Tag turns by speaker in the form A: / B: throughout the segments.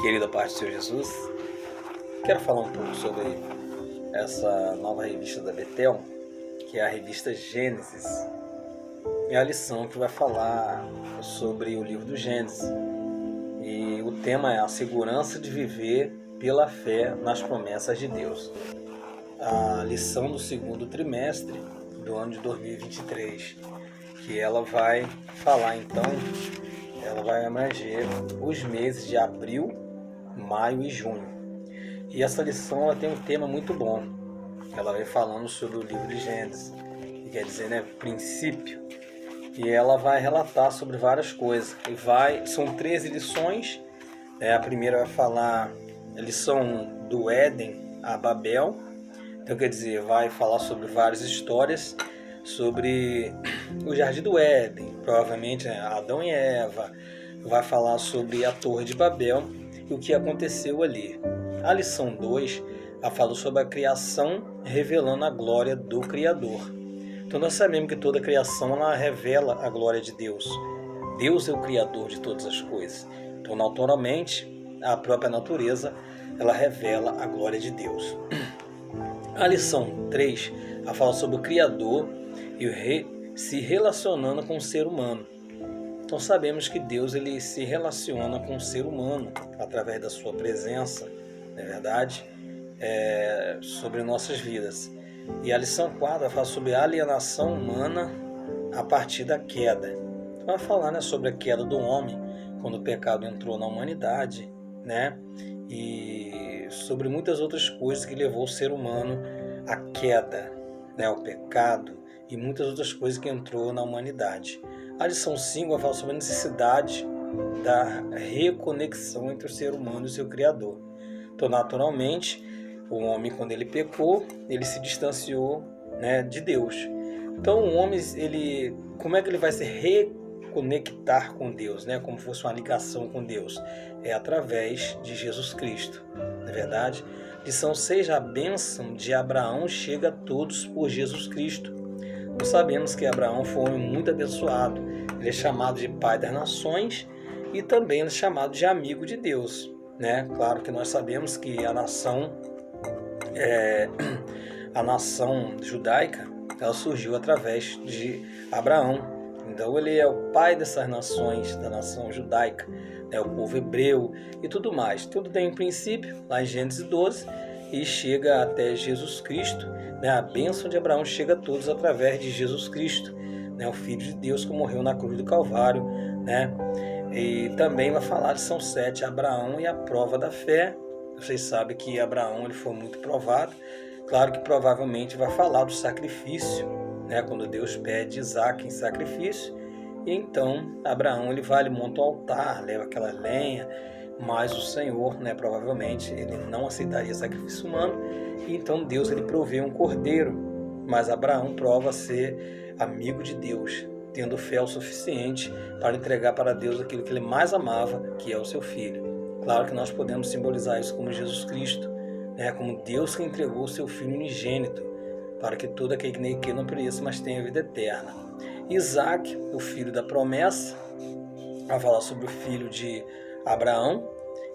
A: Querida paz do Senhor Jesus, quero falar um pouco sobre essa nova revista da Betel, que é a revista Gênesis. É a lição que vai falar sobre o livro do Gênesis. E o tema é a segurança de viver pela fé nas promessas de Deus. A lição do segundo trimestre do ano de 2023, que ela vai falar então, ela vai abranger os meses de abril, maio e junho. E essa lição ela tem um tema muito bom. Ela vem falando sobre o livro de Gênesis, que quer dizer, princípio. E ela vai relatar sobre várias coisas. São 13 lições. A primeira vai falar a lição do Éden a Babel. Então, quer dizer, vai falar sobre várias histórias sobre o Jardim do Éden, provavelmente Adão e Eva. Vai falar sobre a Torre de Babel e o que aconteceu ali. A lição 2 fala sobre a criação revelando a glória do Criador. Então nós sabemos que toda a criação ela revela a glória de Deus. Deus é o Criador de todas as coisas. Então naturalmente a própria natureza ela revela a glória de Deus. A lição 3 fala sobre o Criador e se relacionando com o ser humano. Então sabemos que Deus ele se relaciona com o ser humano através da sua presença, não é verdade? Sobre nossas vidas. E a lição 4 fala sobre a alienação humana a partir da queda. Então vai falar sobre a queda do homem, quando o pecado entrou na humanidade, e sobre muitas outras coisas que levou o ser humano à queda, o pecado e muitas outras coisas que entrou na humanidade. A lição 5 vai falar sobre a necessidade da reconexão entre o ser humano e o seu Criador. Então, naturalmente, o homem, quando ele pecou, ele se distanciou de Deus. Então, o homem, como é que ele vai se reconectar com Deus? Como fosse uma ligação com Deus? É através de Jesus Cristo, não é verdade? Lição 6, a bênção de Abraão chega a todos por Jesus Cristo. Nós sabemos que Abraão foi um homem muito abençoado. Ele é chamado de pai das nações e também é chamado de amigo de Deus. Claro que nós sabemos que a nação judaica ela surgiu através de Abraão. Então ele é o pai dessas nações, da nação judaica, o povo hebreu e tudo mais. Tudo tem um princípio, lá em Gênesis 12, e chega até Jesus Cristo. A bênção de Abraão chega a todos através de Jesus Cristo, o Filho de Deus que morreu na cruz do Calvário. E também vai falar de Lição 7, Abraão e a prova da fé. Vocês sabem que Abraão ele foi muito provado. Claro que provavelmente vai falar do sacrifício, quando Deus pede Isaac em sacrifício. E então Abraão ele monta um altar, leva aquela lenha, mas o Senhor, provavelmente, ele não aceitaria sacrifício humano. E então Deus ele provê um cordeiro, mas Abraão prova ser amigo de Deus, tendo fé o suficiente para entregar para Deus aquilo que ele mais amava, que é o seu filho. Claro que nós podemos simbolizar isso como Jesus Cristo, como Deus que entregou o seu filho unigênito, para que todo aquele que nele crê não pereça, mas tenha vida eterna. Isaac, o filho da promessa, vai falar sobre o filho de Abraão,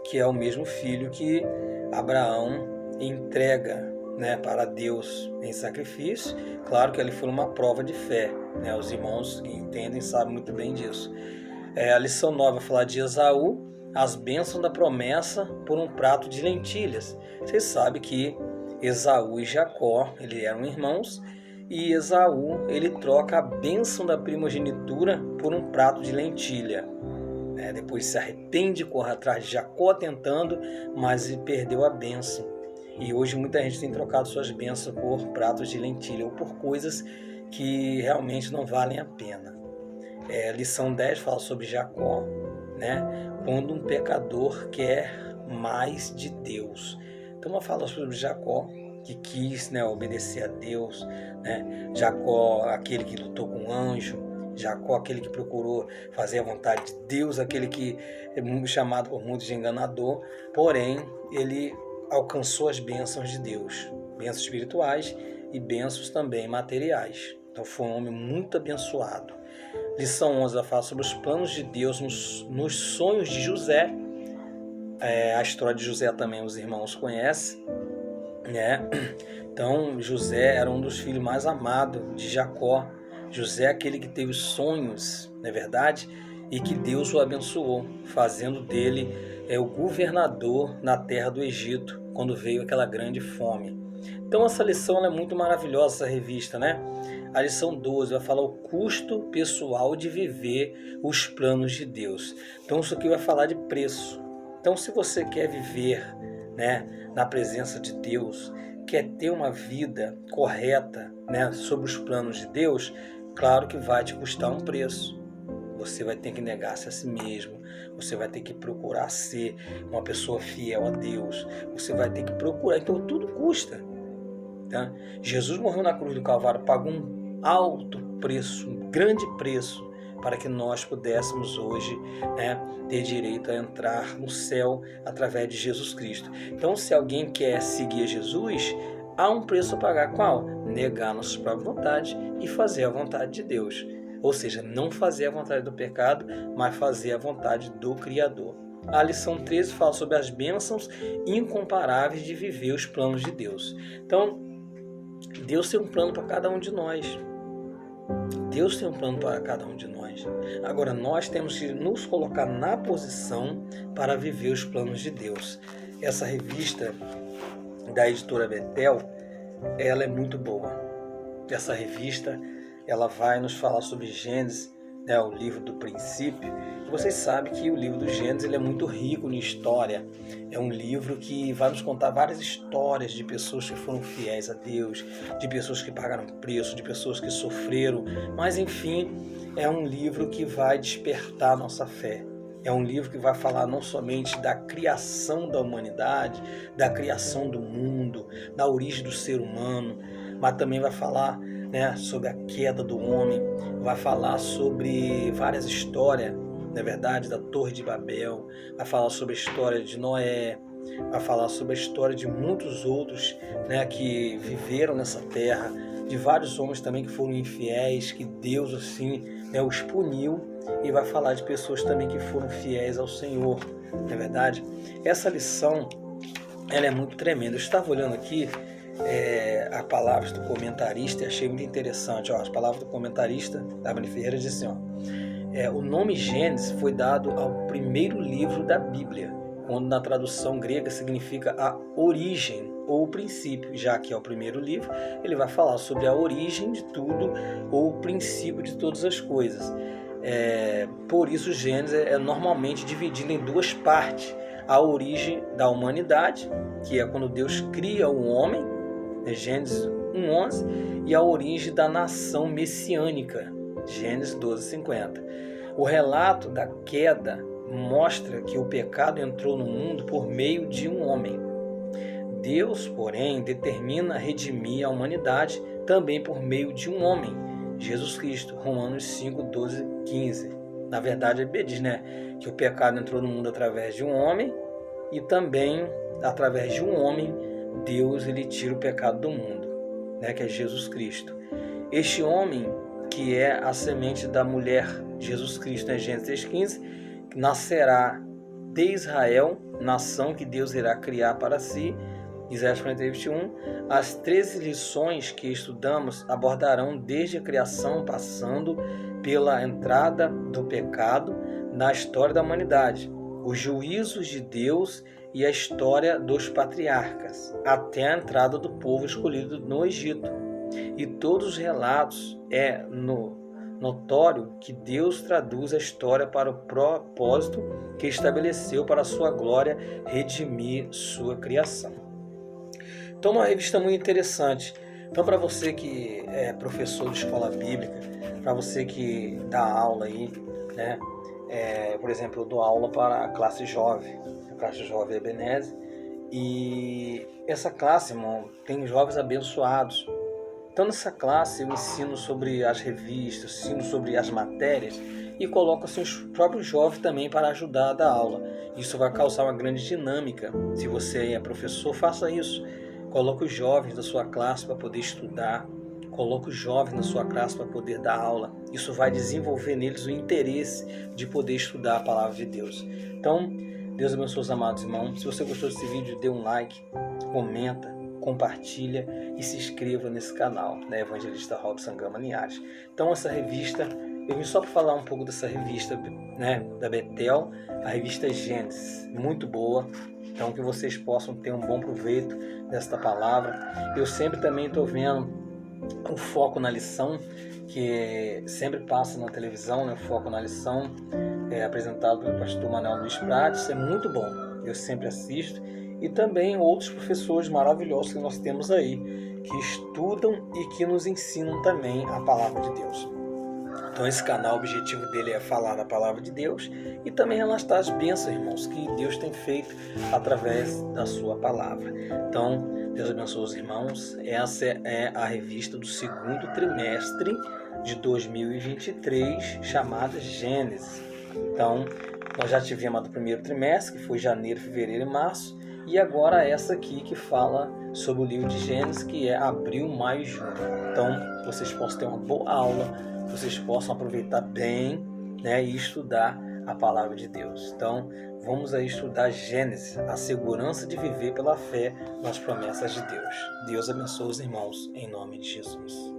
A: que é o mesmo filho que Abraão entrega para Deus em sacrifício. Claro que ele foi uma prova de fé. Os irmãos que entendem sabem muito bem disso. A lição 9 vai falar de Esaú, as bênçãos da promessa por um prato de lentilhas. Vocês sabem que Esaú e Jacó eles eram irmãos, e Esaú ele troca a bênção da primogenitura por um prato de lentilha. Depois se arrepende, corre atrás de Jacó tentando, mas ele perdeu a bênção. E hoje muita gente tem trocado suas bênçãos por pratos de lentilha ou por coisas que realmente não valem a pena. Lição 10 fala sobre Jacó, quando um pecador quer mais de Deus. Então ela fala sobre Jacó, que quis obedecer a Deus, Jacó, aquele que lutou com o anjo, Jacó, aquele que procurou fazer a vontade de Deus, aquele que é chamado por muitos de enganador, porém ele alcançou as bênçãos de Deus, bênçãos espirituais e bênçãos também materiais. Então foi um homem muito abençoado. Lição 11 ela fala sobre os planos de Deus nos sonhos de José. A história de José também os irmãos conhecem, né? Então José era um dos filhos mais amados de Jacó. José é aquele que teve sonhos, não é verdade? E que Deus o abençoou, fazendo dele o governador na terra do Egito, quando veio aquela grande fome. Então essa lição é muito maravilhosa, essa revista, né? A lição 12 vai falar o custo pessoal de viver os planos de Deus. Então isso aqui vai falar de preço. Então se você quer viver, né, na presença de Deus, quer ter uma vida correta, né, sobre os planos de Deus, claro que vai te custar um preço. Você vai ter que negar-se a si mesmo, você vai ter que procurar ser uma pessoa fiel a Deus, você vai ter que procurar, então tudo custa. Tá? Jesus morreu na cruz do Calvário, pagou um alto preço, um grande preço, para que nós pudéssemos hoje, né, ter direito a entrar no céu através de Jesus Cristo. Então, se alguém quer seguir Jesus, há um preço a pagar. Qual? Negar nossas próprias vontades e fazer a vontade de Deus. Ou seja, não fazer a vontade do pecado, mas fazer a vontade do Criador. A lição 13 fala sobre as bênçãos incomparáveis de viver os planos de Deus. Então, Deus tem um plano para cada um de nós. Deus tem um plano para cada um de nós. Agora, nós temos que nos colocar na posição para viver os planos de Deus. Essa revista da editora Betel, ela é muito boa. Essa revista, ela vai nos falar sobre Gênesis, né, o livro do princípio. E vocês sabem que o livro do Gênesis ele é muito rico em história. É um livro que vai nos contar várias histórias de pessoas que foram fiéis a Deus, de pessoas que pagaram preço, de pessoas que sofreram. Mas, enfim, é um livro que vai despertar a nossa fé. É um livro que vai falar não somente da criação da humanidade, da criação do mundo, da origem do ser humano, mas também vai falar, né, sobre a queda do homem, vai falar sobre várias histórias, na verdade, da Torre de Babel, vai falar sobre a história de Noé, vai falar sobre a história de muitos outros, né, que viveram nessa terra, de vários homens também que foram infiéis, que Deus assim, né, os puniu, e vai falar de pessoas também que foram fiéis ao Senhor, não é verdade? Essa lição, ela é muito tremenda. Eu estava olhando aqui a palavra do comentarista e achei muito interessante. As palavras do comentarista, Davi Ferreira, diz assim, o nome Gênesis foi dado ao primeiro livro da Bíblia, quando na tradução grega significa a origem ou o princípio, já que é o primeiro livro, ele vai falar sobre a origem de tudo ou o princípio de todas as coisas. Por isso Gênesis é normalmente dividido em duas partes: a origem da humanidade, que é quando Deus cria o homem, Gênesis 1:11, e a origem da nação messiânica, Gênesis 12:50. O relato da queda mostra que o pecado entrou no mundo por meio de um homem. Deus, porém, determina redimir a humanidade também por meio de um homem, Jesus Cristo, Romanos 5:12-15. Na verdade, a Bíblia diz, né, que o pecado entrou no mundo através de um homem e também através de um homem Deus ele tira o pecado do mundo, né, que é Jesus Cristo. Este homem, que é a semente da mulher Jesus Cristo, né, Gênesis 3:15, nascerá de Israel, nação que Deus irá criar para si, Isaías 40:21. As 13 lições que estudamos abordarão desde a criação, passando pela entrada do pecado na história da humanidade, os juízos de Deus e a história dos patriarcas, até a entrada do povo escolhido no Egito. E todos os relatos notório que Deus traduz a história para o propósito que estabeleceu para a sua glória, redimir sua criação. Então, uma revista muito interessante. Então, para você que é professor de escola bíblica, para você que dá aula aí, né? Por exemplo, eu dou aula para a classe jovem, Ebenezer, e essa classe, irmão, tem jovens abençoados. Então, nessa classe eu ensino sobre as revistas, ensino sobre as matérias e coloco assim, os próprios jovens também para ajudar a dar aula. Isso vai causar uma grande dinâmica. Se você é professor, faça isso. Coloque os jovens da sua classe para poder estudar. Coloque os jovens na sua classe para poder dar aula. Isso vai desenvolver neles o interesse de poder estudar a palavra de Deus. Então, Deus abençoe os amados irmãos. Se você gostou desse vídeo, dê um like, comenta, compartilha e se inscreva nesse canal, né, Evangelista Robson Gama Linhares. Então essa revista, eu vim só para falar um pouco dessa revista, né, da Betel, a revista Gênesis, muito boa. Então que vocês possam ter um bom proveito desta palavra. Eu sempre também estou vendo o Foco na Lição, que sempre passa na televisão, né, o Foco na Lição, apresentado pelo pastor Manuel Luiz Prates, é muito bom, eu sempre assisto. E também outros professores maravilhosos que nós temos aí, que estudam e que nos ensinam também a palavra de Deus. Então esse canal, o objetivo dele é falar da palavra de Deus e também relatar as bênçãos, irmãos, que Deus tem feito através da sua palavra. Então, Deus abençoe os irmãos. Essa é a revista do segundo trimestre de 2023, chamada Gênesis. Então, nós já tivemos a do primeiro trimestre, que foi janeiro, fevereiro e março, e agora essa aqui que fala sobre o livro de Gênesis, que é abril, maio e junho. Então, vocês possam ter uma boa aula, vocês possam aproveitar bem, né, e estudar a palavra de Deus. Então, vamos aí estudar Gênesis, a segurança de viver pela fé nas promessas de Deus. Deus abençoe os irmãos, em nome de Jesus.